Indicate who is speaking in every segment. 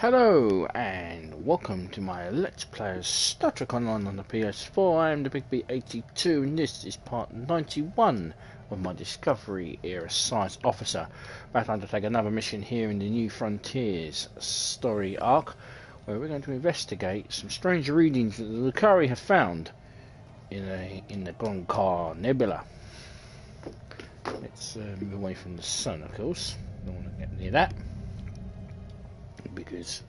Speaker 1: Hello and welcome to my Let's Play of Star Trek Online on the PS4. I am the Big B82 and this is part 91 of my Discovery Era Science Officer. About to undertake another mission here in the New Frontiers story arc, where we're going to investigate some strange readings that the Lukari have found in the Lukari nebula. Let's move away from the sun, of course. Don't want to get near that, because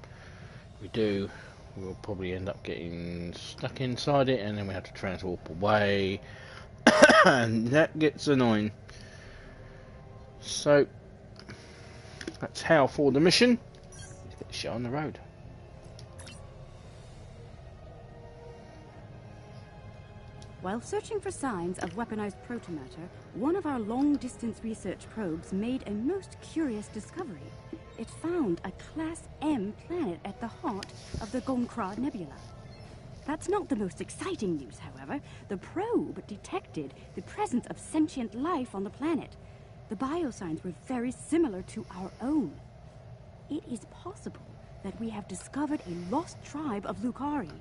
Speaker 1: if we do, we'll probably end up getting stuck inside it, and then we have to transwarp away, and that gets annoying. So that's how for the mission. Let's get the shit on the road.
Speaker 2: While searching for signs of weaponized protomatter, one of our long-distance research probes made a most curious discovery. It found a Class M planet at the heart of the Lukari nebula. That's not the most exciting news, however. The probe detected the presence of sentient life on the planet. The biosigns were very similar to our own. It is possible that we have discovered a lost tribe of Lukari.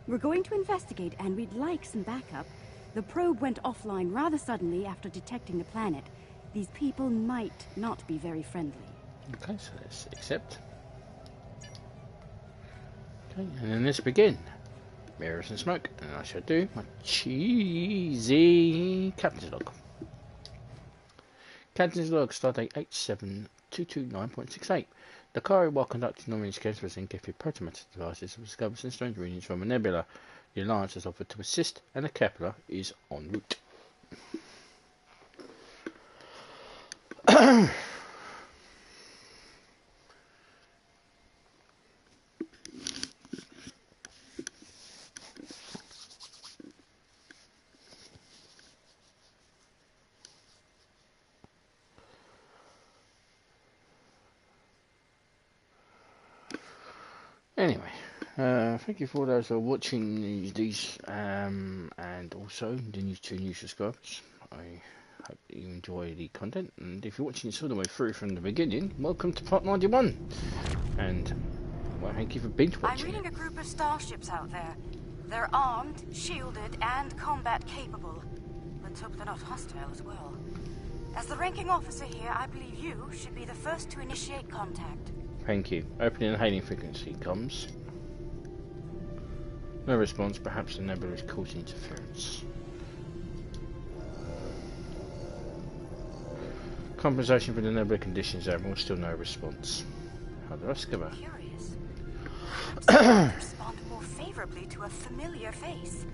Speaker 2: We're going to investigate, and we'd like some backup. The probe went offline rather suddenly after detecting the planet. These people might not be very friendly.
Speaker 1: Okay, so let's accept. Okay, and then let's begin. Mirrors and smoke, and I shall do my cheesy captain's log. Captain's log, Stardate 87229.68. Lukari, while conducting long-range scans for Tzenkethi Protomatter devices, have discovered some strange readings from a nebula. The Alliance has offered to assist, and the Kepler is en route. Anyway, thank you for those who are watching these and also the new subscribers. I hope that you enjoy the content, and if you're watching this all the way through from the beginning, welcome to part 91. And well, thank you for binge watching.
Speaker 3: I'm reading a group of starships out there. They're armed, shielded, and combat capable. Let's hope they're not hostile as well. As the ranking officer here, I believe you should be the first to initiate contact.
Speaker 1: Thank you. Opening and hailing frequency comes. No response. Perhaps the nebula is causing interference. Compensation for the nebula conditions, Admiral. Still no response. How do I discover?
Speaker 3: Curious. Perhaps respond more favorably to a familiar face.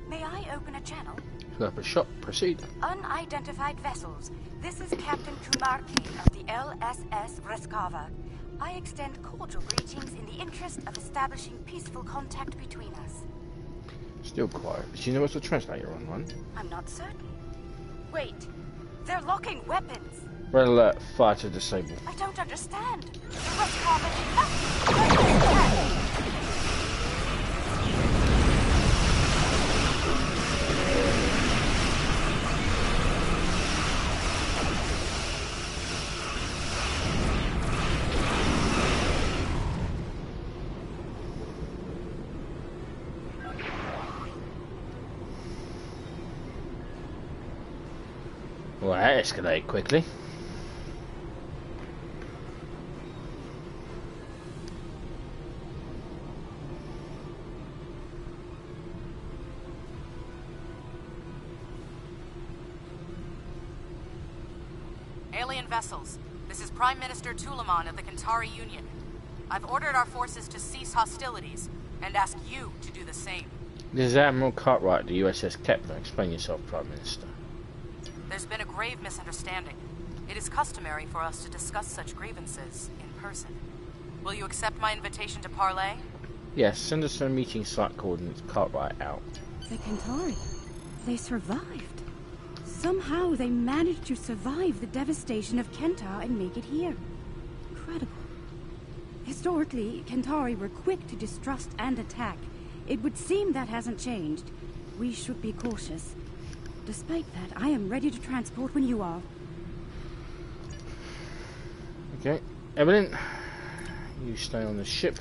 Speaker 3: May I open a channel?
Speaker 1: Fill up a shot. Proceed.
Speaker 3: Unidentified vessels. This is Captain Kumarki of the LSS Reskava. I extend cordial greetings in the interest of establishing peaceful contact between us.
Speaker 1: Still quiet. Do you know what's the translator on one?
Speaker 3: I'm not certain. Wait, they're locking weapons.
Speaker 1: Red alert. Fire to disable.
Speaker 3: I don't understand. The Reskava did nothing.
Speaker 1: Well, that escalated quickly.
Speaker 4: Alien vessels, this is Prime Minister Tulaman of the Kentari Union. I've ordered our forces to cease hostilities and ask you to do the same.
Speaker 1: This is Admiral Cartwright, the USS Kepler. Explain yourself, Prime Minister.
Speaker 4: There's been a grave misunderstanding. It is customary for us to discuss such grievances in person. Will you accept my invitation to parley?
Speaker 1: Yes, send us a meeting site coordinates. Cartwright out.
Speaker 2: The Kentari, they survived. Somehow they managed to survive the devastation of Kentar and make it here. Incredible. Historically, Kentari were quick to distrust and attack. It would seem that hasn't changed. We should be cautious. Despite that, I am ready to transport when you are.
Speaker 1: Okay, Evelyn, You stay on the ship.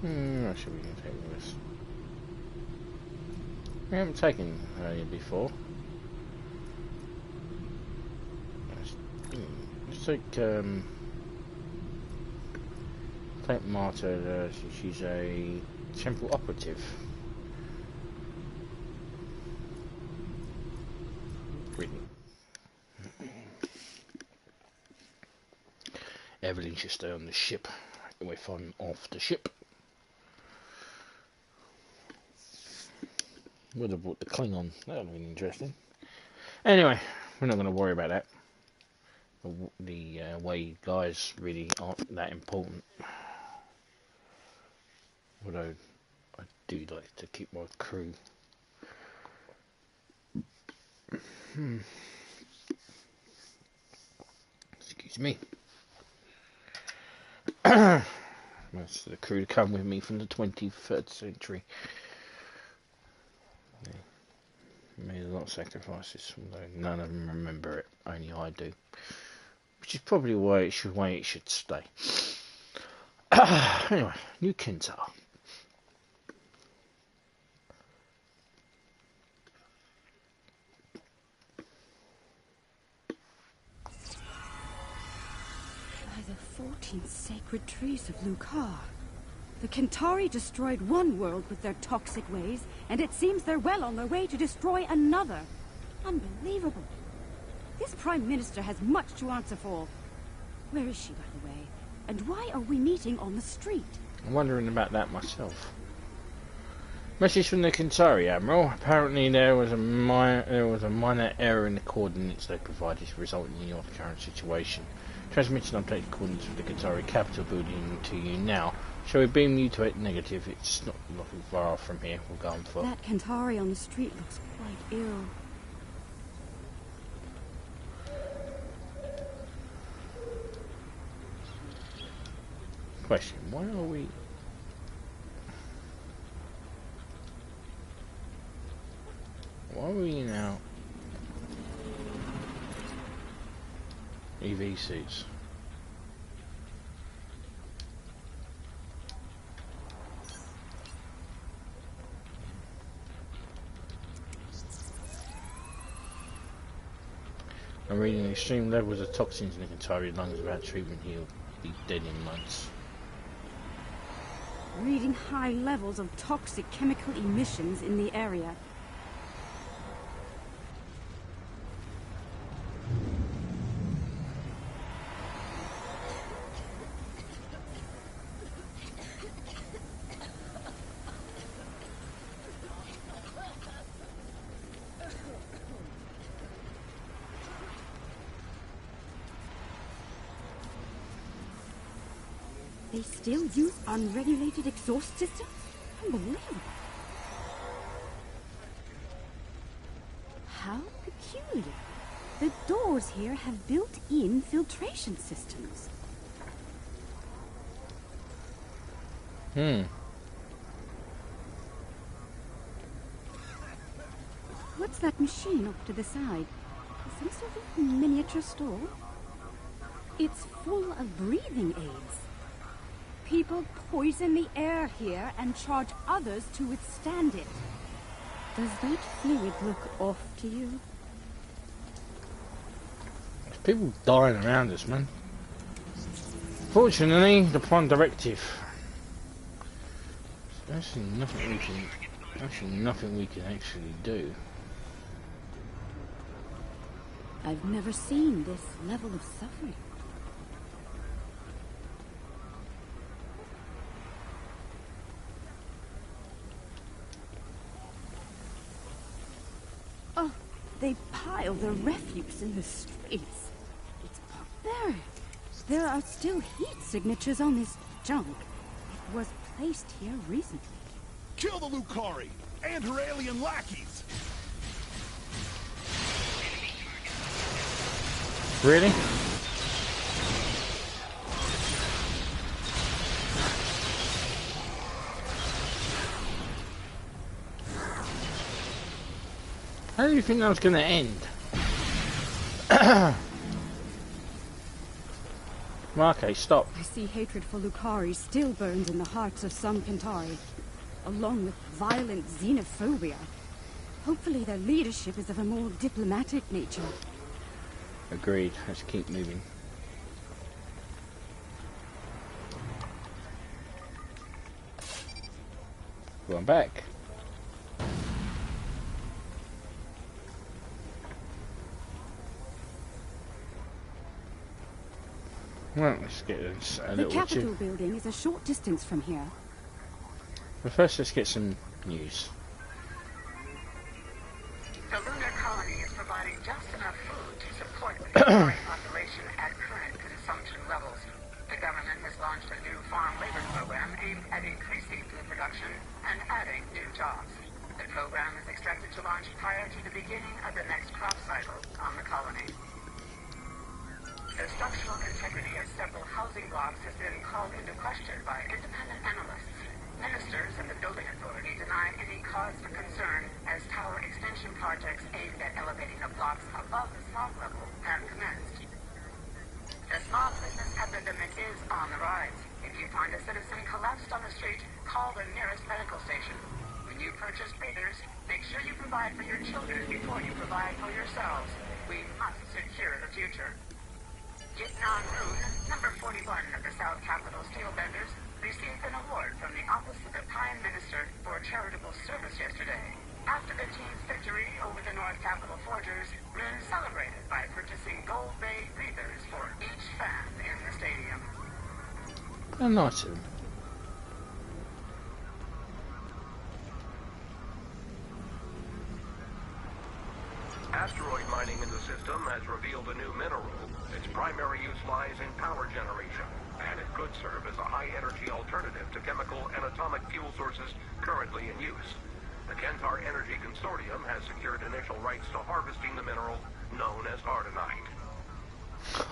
Speaker 1: What should we take with us? We haven't taken her before. Let's take Marta. She's a temple operative. Really. Evelyn should stay on the ship if I'm off the ship. Would have brought the Klingon. That would have been interesting. Anyway, we're not going to worry about that. The way guys really aren't that important. Although I do like to keep my crew. Excuse me. Most of the crew to come with me from the 23rd century. They made a lot of sacrifices, although none of them remember it. Only I do. Which is probably the way it should stay. Anyway, New Kintar.
Speaker 2: By the 14 sacred trees of Lukari. The Kentari destroyed one world with their toxic ways, and it seems they're well on their way to destroy another. Unbelievable. This Prime Minister has much to answer for. Where is she, by the way? And why are we meeting on the street?
Speaker 1: I'm wondering about that myself. Message from the Kentari Admiral. Apparently there was a minor error in the coordinates they provided, resulting in your current situation. Transmitting updated coordinates of the Kentari capital building to you now. Shall we beam you to it? Negative. It's not looking far off from here. We'll go on foot.
Speaker 2: That Kentari on the street looks quite ill.
Speaker 1: Question, why are we... Why are we now... EV suits? I'm reading extreme levels of toxins in the Kentari lungs without treatment. He'll be dead in months.
Speaker 2: Reading high levels of toxic chemical emissions in the area. They still use unregulated exhaust systems? Unbelievable. How peculiar. The doors here have built-in filtration systems. What's that machine off to the side? Some sort of miniature store? It's full of breathing aids. People poison the air here and charge others to withstand it. Does that fluid look off to you?
Speaker 1: There's people dying around us, man. Fortunately, the Prime Directive. There's actually nothing we can actually do.
Speaker 2: I've never seen this level of suffering. Oh, they pile their refuse in the streets. It's barbaric. There are still heat signatures on this junk. It was placed here recently.
Speaker 5: Kill the Lukari and her alien lackeys!
Speaker 1: Really? How do you think that was going to end? Okay, stop.
Speaker 2: I see hatred for Lukari still burns in the hearts of some Kentari, along with violent xenophobia. Hopefully their leadership is of a more diplomatic nature.
Speaker 1: Agreed. Let's keep moving. Going back. Well, let's get this a little
Speaker 2: The Capitol building is a short distance from here.
Speaker 1: But first, let's get some news.
Speaker 6: The lunar colony is providing just enough food to support the Kentari population at current consumption levels. The government has launched a new farm labor program aimed at increasing food production and adding new jobs. The program is expected to launch prior to the beginning of the next crop cycle on the colony. The structural integrity of several housing blocks has been called into question by independent analysts. Ministers and the building authority deny any cause for concern as tower extension projects aimed at elevating the blocks above the smog level have commenced. The smog business epidemic is on the rise. If you find a citizen collapsed on the street, call the nearest medical station. When you purchase breathers, make sure you provide for your children before you provide for yourselves. We must secure the future. Gitnan Rune, number 41 of the South Capitol Steelbenders, received an award from the Office of the Prime Minister for charitable service yesterday. After the team's victory over the North Capitol Forgers, Rune celebrated by purchasing gold bay breathers for each fan in the stadium.
Speaker 1: Oh, nice of him.
Speaker 7: Asteroid mining in the system has revealed a new mineral. Its primary use lies in power generation, and it could serve as a high-energy alternative to chemical and atomic fuel sources currently in use. The Kentar Energy Consortium has secured initial rights to harvesting the mineral known as Ardenite.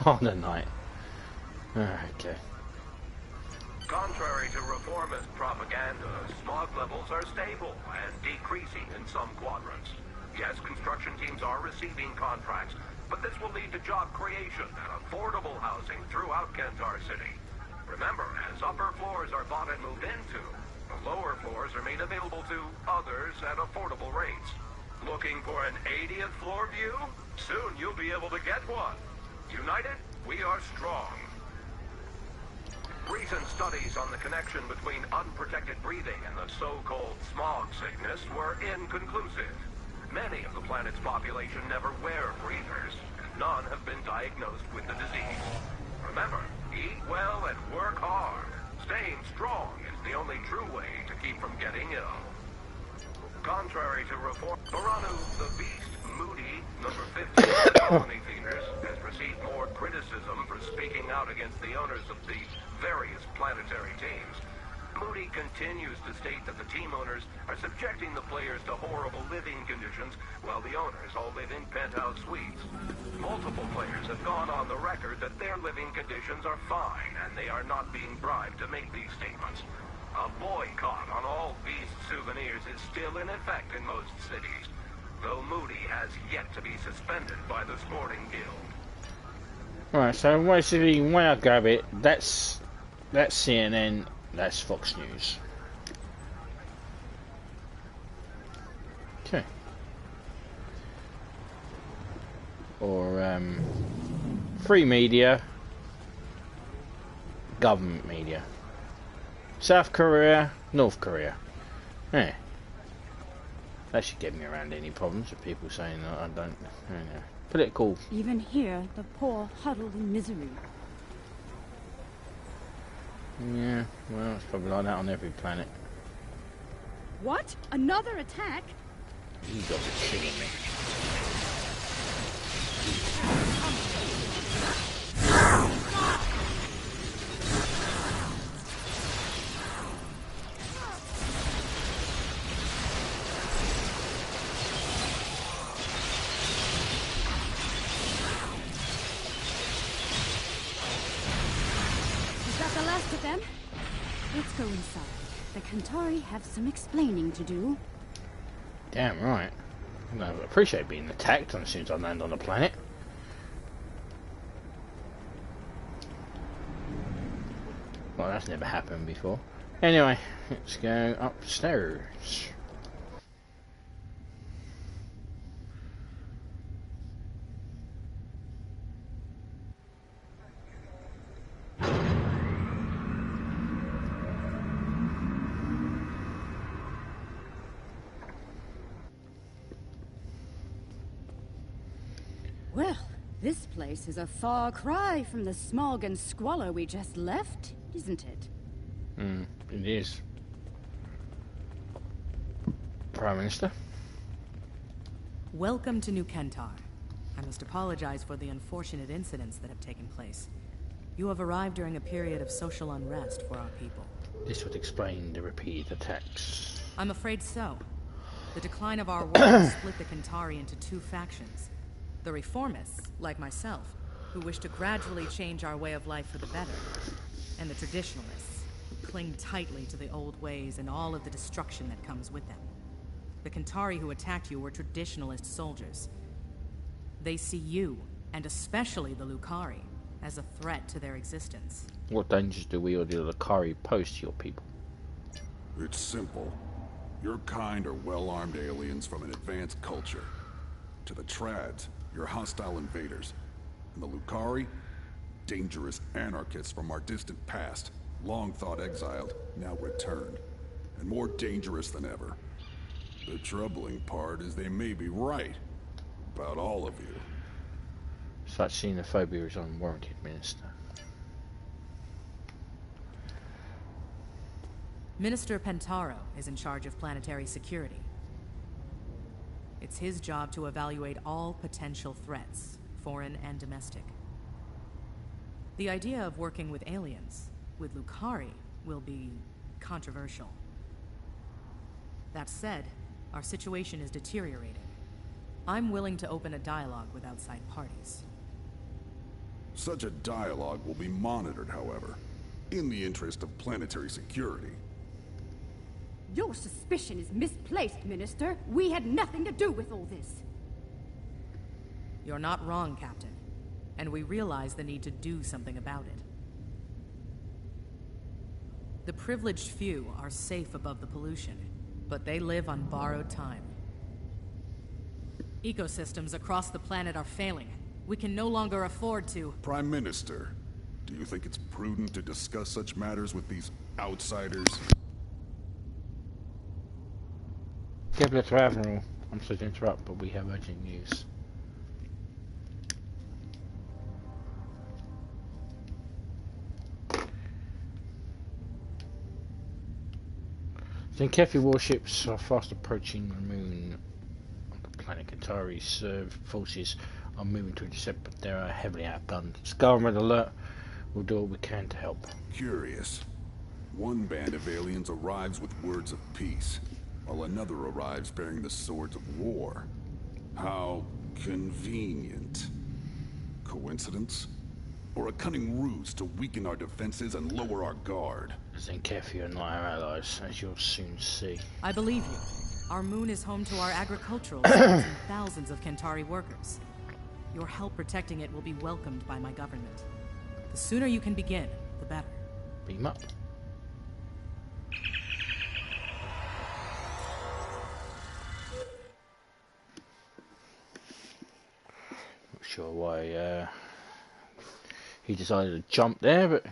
Speaker 1: Ardenite. Okay.
Speaker 7: Contrary to reformist propaganda, smog levels are stable and decreasing in some quadrants. Yes, construction teams are receiving contracts, but this will lead to job creation and affordable housing throughout Kentar City. Remember, as upper floors are bought and moved into, the lower floors are made available to others at affordable rates. Looking for an 80th floor view? Soon you'll be able to get one. United, we are strong. Recent studies on the connection between unprotected breathing and the so-called smog sickness were inconclusive. Many of the planet's population never wear breathers, and none have been diagnosed with the disease. Remember, eat well and work hard. Staying strong is the only true way to keep from getting ill. Contrary to reform, Baranu, the Beast, Moody, number 15 of the colony feeders, has received more criticism for speaking out against the owners of the various planetary teams. Moody continues to state that the team owners are subjecting the players to horrible living conditions while the owners all live in penthouse suites. Multiple players have gone on the record that their living conditions are fine and they are not being bribed to make these statements. A boycott on all Beast souvenirs is still in effect in most cities, though Moody has yet to be suspended by the Sporting Guild.
Speaker 1: Right, so basically when I grab it, that's CNN. That's Fox News. Okay. Or free media, government media. South Korea, North Korea. Yeah. That should get me around any problems with people saying that I don't. You know. Political.
Speaker 2: Even here, the poor huddled in misery.
Speaker 1: Yeah, well, it's probably like that on every planet.
Speaker 2: What? Another attack?
Speaker 1: You got to kill me.
Speaker 2: The last of them? Let's go inside. The Kentari have some explaining to do.
Speaker 1: Damn right. And I appreciate being attacked as soon as I land on the planet. Well, that's never happened before. Anyway, let's go upstairs.
Speaker 2: Well, this place is a far cry from the smog and squalor we just left, isn't it?
Speaker 1: It is. Prime Minister?
Speaker 4: Welcome to New Kentar. I must apologize for the unfortunate incidents that have taken place. You have arrived during a period of social unrest for our people.
Speaker 1: This would explain the repeated attacks.
Speaker 4: I'm afraid so. The decline of our world split the Kentari into two factions. The reformists, like myself, who wish to gradually change our way of life for the better. And the traditionalists, who cling tightly to the old ways and all of the destruction that comes with them. The Kentari who attacked you were traditionalist soldiers. They see you, and especially the Lukari, as a threat to their existence.
Speaker 1: What dangers do we or the Lukari pose to your people?
Speaker 5: It's simple. Your kind are well-armed aliens from an advanced culture. To the Trads, you're hostile invaders. And the Lukari? Dangerous anarchists from our distant past. Long thought exiled, now returned. And more dangerous than ever. The troubling part is they may be right. About all of you.
Speaker 1: Such xenophobia is unwarranted, Minister.
Speaker 4: Minister Pentaro is in charge of planetary security. It's his job to evaluate all potential threats, foreign and domestic. The idea of working with aliens, with Lukari, will be controversial. That said, our situation is deteriorating. I'm willing to open a dialogue with outside parties.
Speaker 5: Such a dialogue will be monitored, however, in the interest of planetary security.
Speaker 2: Your suspicion is misplaced, Minister. We had nothing to do with all this.
Speaker 4: You're not wrong, Captain. And we realize the need to do something about it. The privileged few are safe above the pollution, but they live on borrowed time. Ecosystems across the planet are failing. We can no longer afford to...
Speaker 5: Prime Minister, do you think it's prudent to discuss such matters with these outsiders?
Speaker 1: Kepler to Admiral. I'm sorry to interrupt, but we have urgent news. Tzenkethi warships are fast approaching the moon of the planet. Kentari's forces are moving to intercept, but they are heavily outgunned. Scar Red Alert will do all we can to help.
Speaker 5: Curious. One band of aliens arrives with words of peace, while another arrives bearing the swords of war. How convenient. Coincidence? Or a cunning ruse to weaken our defenses and lower our guard?
Speaker 1: Tzenkethi are not our allies, as you'll soon see.
Speaker 4: I believe you. Our moon is home to our agricultural sites and thousands of Kentari workers. Your help protecting it will be welcomed by my government. The sooner you can begin, the better.
Speaker 1: Beam up. Not sure why he decided to jump there, but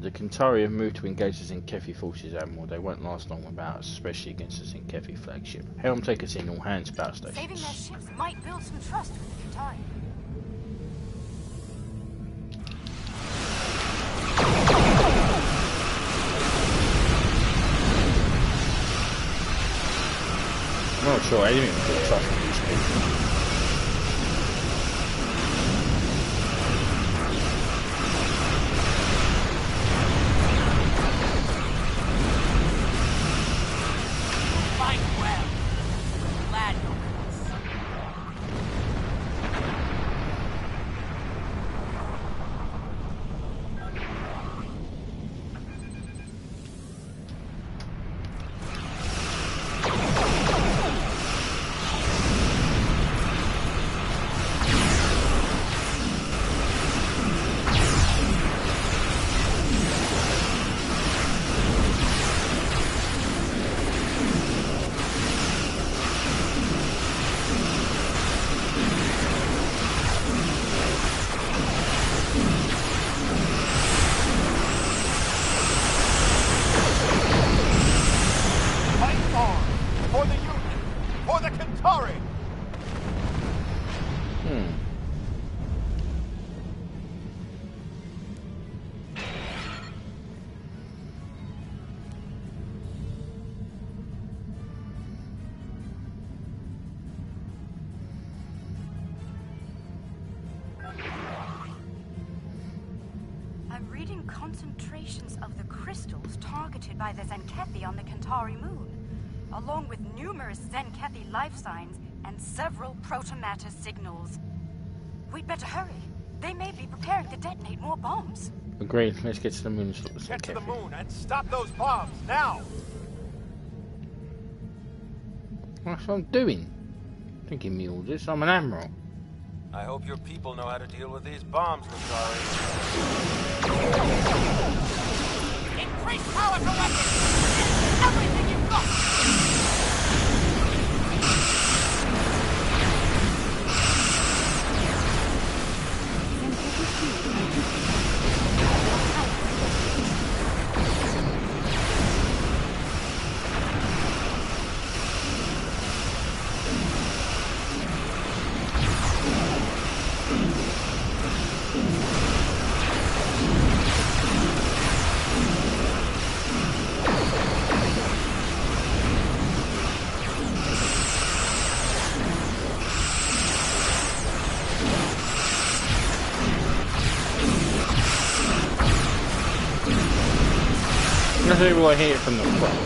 Speaker 1: the Kentari have moved to engage the Tzenkethi forces, Admiral. They won't last long without us, especially against the Tzenkethi flagship. Helm, take us in, all hands, battle stations.
Speaker 3: Saving their ships might build some trust with the Kentari.
Speaker 1: I'm not sure anyone could trust these people.
Speaker 3: Concentrations of the crystals targeted by the Tzenkethi on the Kentari moon, along with numerous Tzenkethi life signs and several Protomatter signals. We'd better hurry. They may be preparing to detonate more bombs.
Speaker 1: Agreed. Let's get to the moon and stop the Tzenkethi.
Speaker 8: Get to the moon and stop those bombs, now!
Speaker 1: That's what I'm doing. Don't give me orders. I'm an admiral.
Speaker 8: I hope your people know how to deal with these bombs, Lukari.
Speaker 6: Increase power for weapons! Everything you've got!
Speaker 1: Maybe we'll hit it from the front.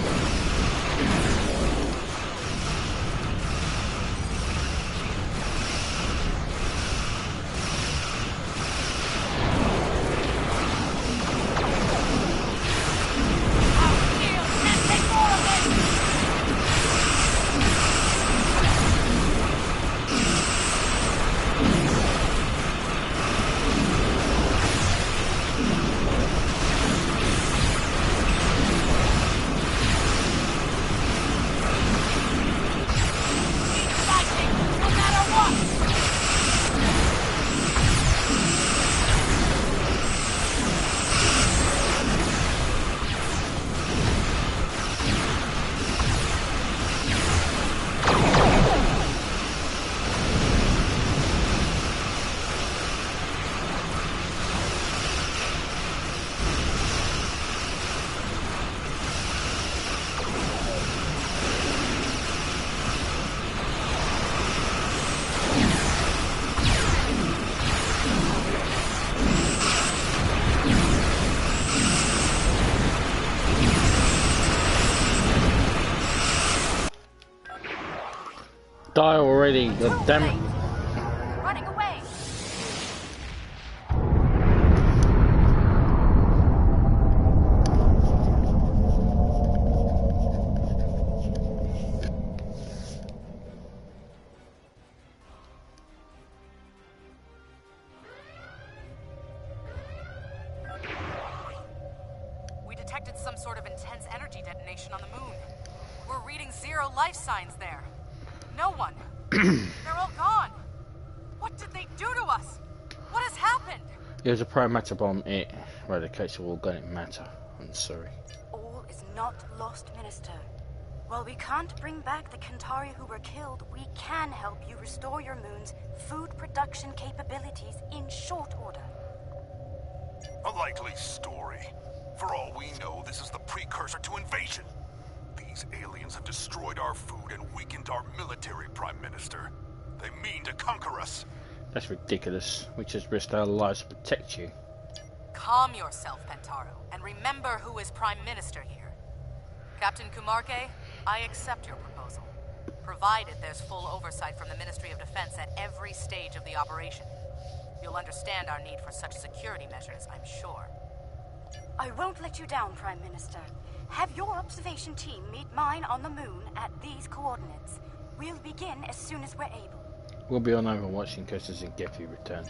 Speaker 1: Die already, god damn it.
Speaker 3: Running away.
Speaker 4: We detected some sort of intense energy detonation on the moon. We're reading 0 life signs there. No one. They're all gone. What did they do to us? What has happened?
Speaker 1: It was a pro-matter bomb. It eradicates all organic matter. I'm sorry.
Speaker 3: All is not lost, Minister. While we can't bring back the Kentari who were killed, we can help you restore your moon's food production capabilities in short order.
Speaker 5: A likely story. For all we know, this is the precursor to invasion. These aliens have destroyed our food and weakened our military, Prime Minister. They mean to conquer us.
Speaker 1: That's ridiculous. We just risked our lives to protect you.
Speaker 4: Calm yourself, Pentaro, and remember who is Prime Minister here. Captain Kumarke, I accept your proposal, provided there's full oversight from the Ministry of Defense at every stage of the operation. You'll understand our need for such security measures, I'm sure.
Speaker 3: I won't let you down, Prime Minister. Have your observation team meet mine on the moon at these coordinates. We'll begin as soon as we're able.
Speaker 1: We'll be on Overwatch in case the Tzenkethi return.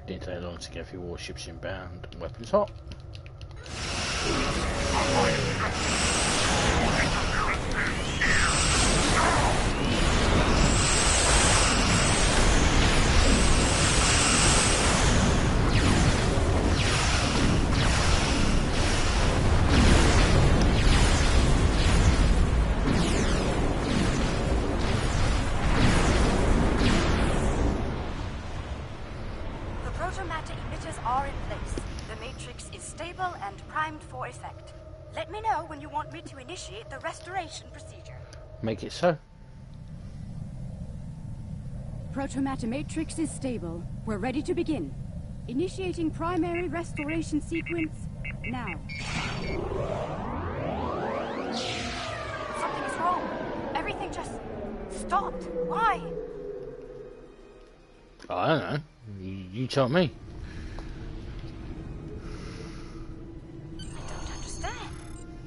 Speaker 1: Didn't take long to get a few warships inbound and weapons hot.
Speaker 3: Protomatter emitters are in place. The matrix is stable and primed for effect. Let me know when you want me to initiate the restoration procedure.
Speaker 1: Make it so.
Speaker 2: Protomatter matrix is stable. We're ready to begin. Initiating primary restoration sequence now.
Speaker 3: Something is wrong. Everything just stopped. Why?
Speaker 1: I don't know. You tell me.
Speaker 3: I don't understand.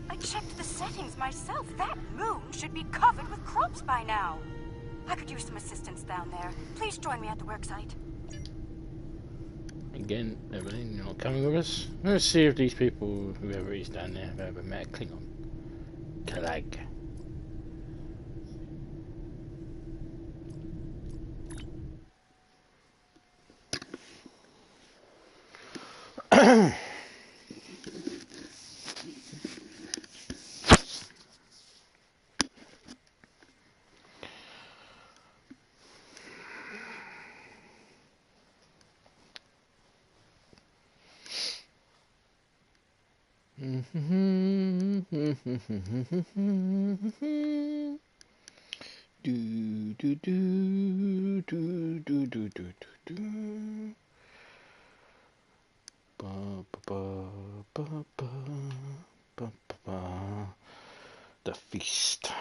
Speaker 3: I checked the settings myself. That moon should be covered with crops by now. I could use some assistance down there. Please join me at the worksite.
Speaker 1: Again, Evelyn, you're not coming with us? Let's see if these people, whoever is down there, have ever met a Klingon. Kalag. Do do do do do do do do. Ba ba ba ba ba ba ba. The feast.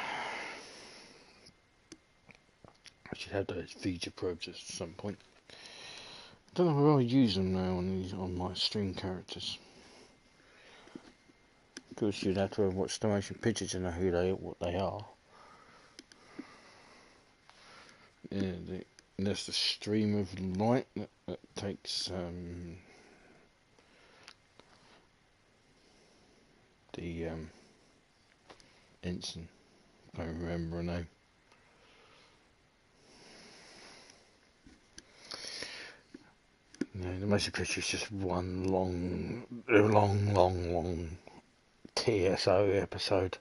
Speaker 1: I should have those feature probes at some point. I don't know where I'll use them now on my stream characters. Of course, you'd have to watch the motion picture to know what they are. Yeah, there's the stream of light that takes the ensign. I don't remember her name. No, the motion picture is just one long TSO episode.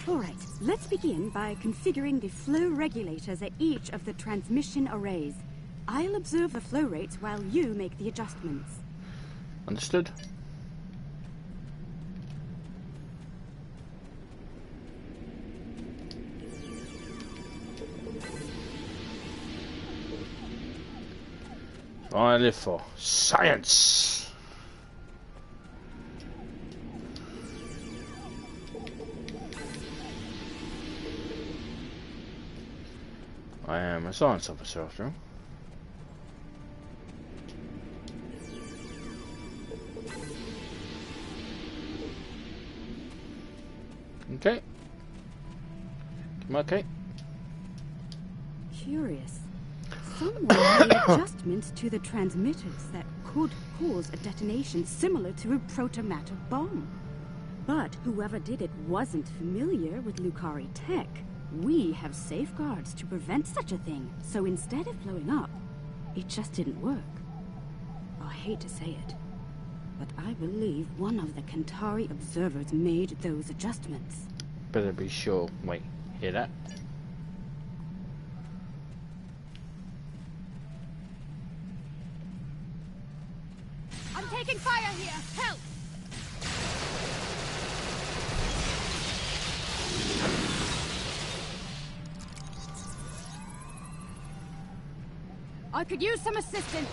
Speaker 2: Alright, let's begin by configuring the flow regulators at each of the transmission arrays. I'll observe the flow rates while you make the adjustments.
Speaker 1: Understood. I live for science. I am a science officer after all. Okay. Okay.
Speaker 2: Curious. Someone made adjustments to the transmitters that could cause a detonation similar to a protomatter bomb. But whoever did it wasn't familiar with Lukari tech. We have safeguards to prevent such a thing, so instead of blowing up, it just didn't work. I hate to say it, but I believe one of the Kentari observers made those adjustments.
Speaker 1: Better be sure. Wait, hear that?
Speaker 2: I'm taking fire here! Help! I could use some assistance.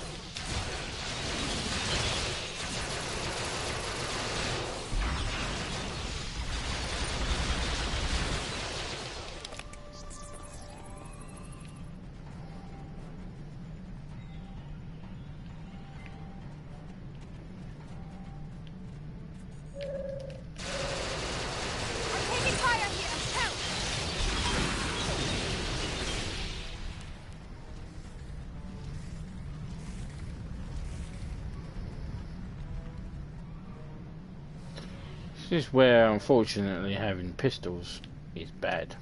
Speaker 1: This is where, unfortunately, having pistols is bad.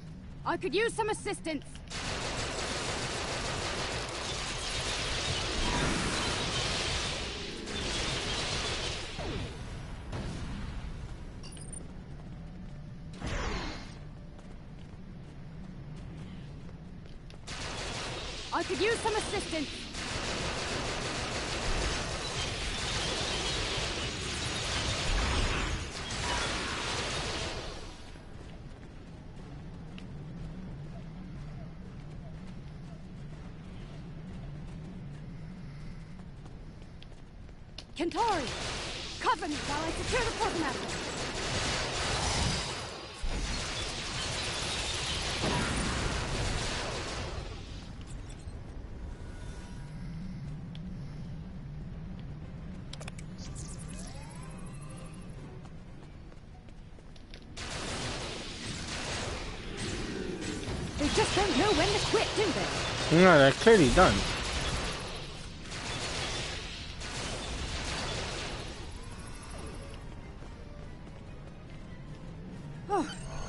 Speaker 2: I could use some assistance. I could use some assistance. Kentari! Cover me while I secure the Protomatter! They just don't know when to quit, do they?
Speaker 1: No, they clearly don't.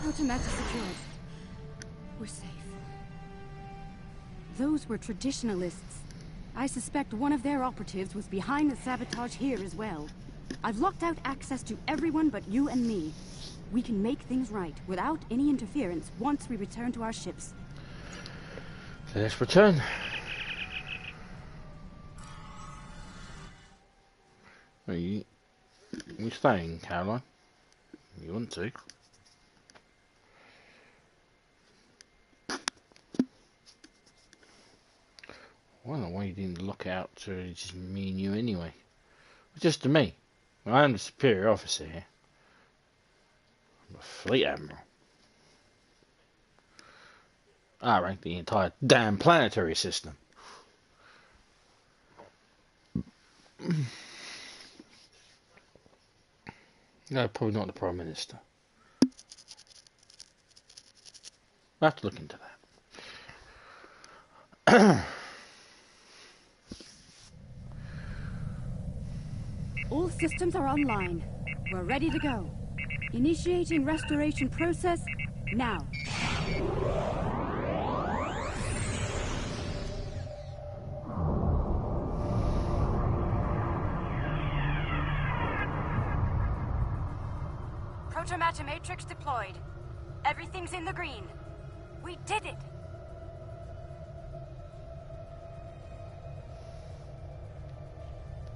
Speaker 2: Protomatter secured. We're safe. Those were traditionalists. I suspect one of their operatives was behind the sabotage here as well. I've locked out access to everyone but you and me. We can make things right without any interference once we return to our ships.
Speaker 1: Let's return. Are you staying, Caroline? You want to? I don't know why you didn't look out to just me and you anyway. Just to me. I am the superior officer here. I'm a fleet admiral. I rank the entire damn planetary system. No, probably not the Prime Minister. We'll have to look into that.
Speaker 2: All systems are online. We're ready to go. Initiating restoration process now.
Speaker 3: Protomatter matrix deployed. Everything's in the green. We did it!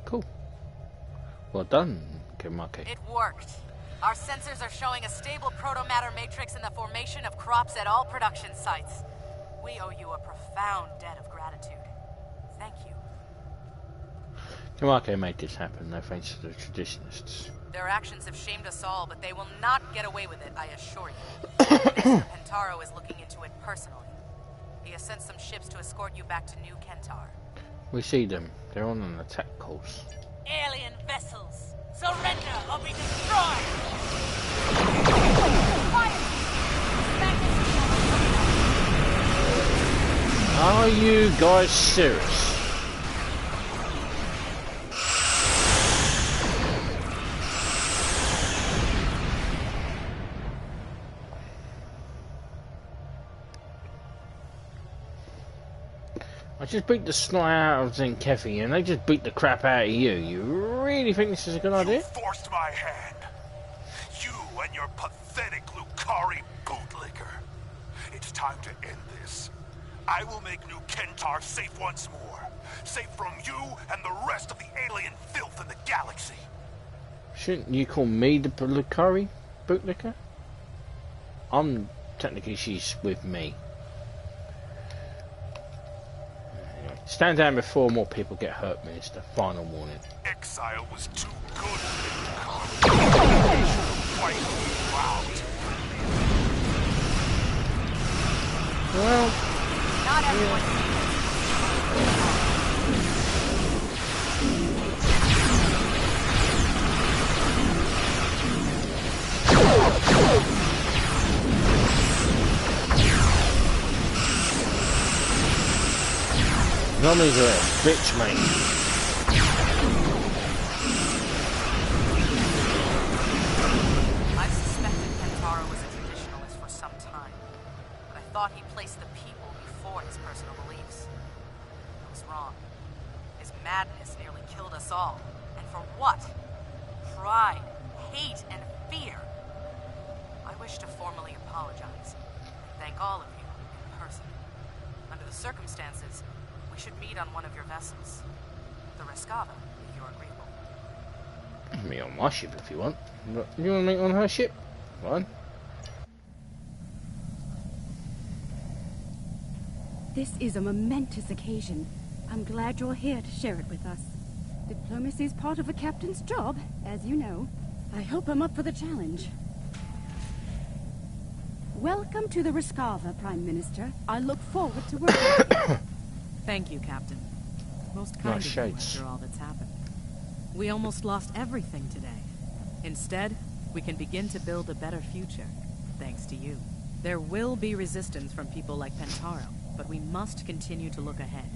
Speaker 1: Cool. Well done, Kimaki.
Speaker 4: It worked. Our sensors are showing a stable protomatter matrix in the formation of crops at all production sites. We owe you a profound debt of gratitude. Thank you.
Speaker 1: Kimaki made this happen, no thanks to the traditionalists.
Speaker 4: Their actions have shamed us all, but they will not get away with it, I assure you. Mr. Pentaro is looking into it personally. He has sent some ships to escort you back to New Kentar.
Speaker 1: We see them. They're on an attack course.
Speaker 9: Alien vessels, surrender or be destroyed!
Speaker 1: Are you guys serious? I just beat the snot out of Tzenkethi and they just beat the crap out of you. You really think this is a good idea?
Speaker 10: You forced my hand. You and your pathetic Lukari bootlicker. It's time to end this. I will make New Kentar safe once more. Safe from you and the rest of the alien filth in the galaxy.
Speaker 1: Shouldn't you call me the Lukari bootlicker? Technically she's with me. Anyway, stand down before more people get hurt, Minister. Final warning.
Speaker 10: Exile was too good. Fight you out.
Speaker 1: Well,
Speaker 3: Not everyone.
Speaker 1: Zombies are a bitch, mate.
Speaker 4: I've suspected Kentaro was a traditionalist for some time, but I thought he placed the people before his personal beliefs. I was wrong. His madness nearly killed us all. And for what? Pride, hate, and fear. I wish to formally apologize and thank all of you in person. Under the circumstances, we should meet on one of your vessels. The Rescava, if you're agreeable.
Speaker 1: Meet on my ship if you want. But you want to meet on her ship? Fine.
Speaker 2: This is a momentous occasion. I'm glad you're here to share it with us. Diplomacy is part of a captain's job, as you know. I hope I'm up for the challenge. Welcome to the Rescava, Prime Minister. I look forward to working with you.
Speaker 4: Thank you, Captain. Most kind of you after all that's happened. We almost lost everything today. Instead, we can begin to build a better future, thanks to you. There will be resistance from people like Pentaro, but we must continue to look ahead.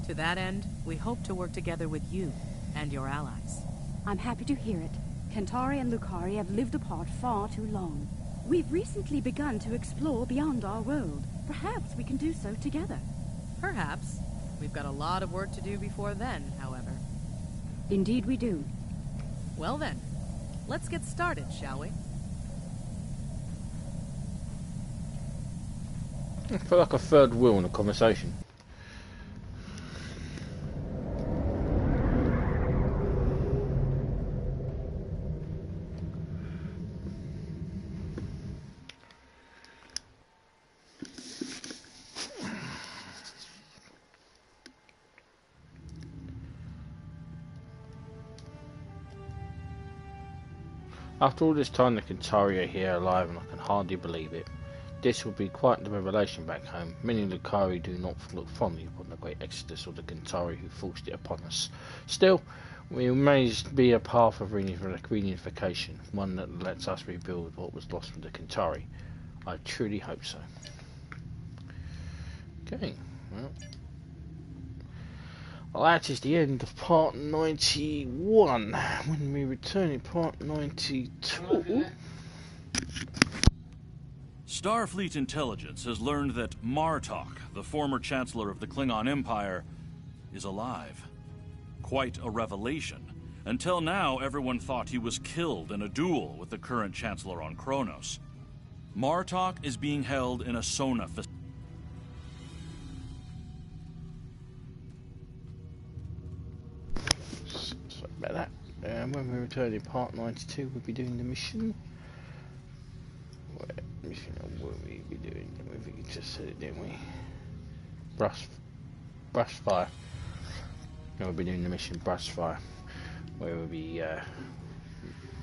Speaker 4: To that end, we hope to work together with you and your allies.
Speaker 2: I'm happy to hear it. Kentari and Lukari have lived apart far too long. We've recently begun to explore beyond our world. Perhaps we can do so together.
Speaker 4: Perhaps. We've got a lot of work to do before then, however.
Speaker 2: Indeed we do.
Speaker 4: Well then, let's get started, shall we?
Speaker 1: I feel like a third wheel in a conversation. After all this time, the Kentari are here alive, and I can hardly believe it. This will be quite the revelation back home. Many Lukari do not look fondly upon the great exodus of the Kentari who forced it upon us. Still, we may be a path of reunification, one that lets us rebuild what was lost with the Kentari. I truly hope so. Okay, well, that is the end of part 91. When we return in part 92...
Speaker 11: Starfleet intelligence has learned that Martok, the former Chancellor of the Klingon Empire, is alive. Quite a revelation. Until now, everyone thought he was killed in a duel with the current Chancellor on Kronos. Martok is being held in a Sona facility.
Speaker 1: About that. When we return in part 92, we'll be doing the mission. What mission will we be doing? We just said it, didn't we? Brush Fire. We'll be doing the mission Brush Fire, where we'll be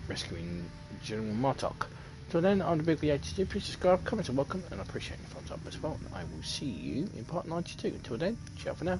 Speaker 1: rescuing General Martok. Until then, I'm the Big V82. Please subscribe, comment, and welcome, and I appreciate your thumbs up as well. And I will see you in part 92. Until then, ciao for now.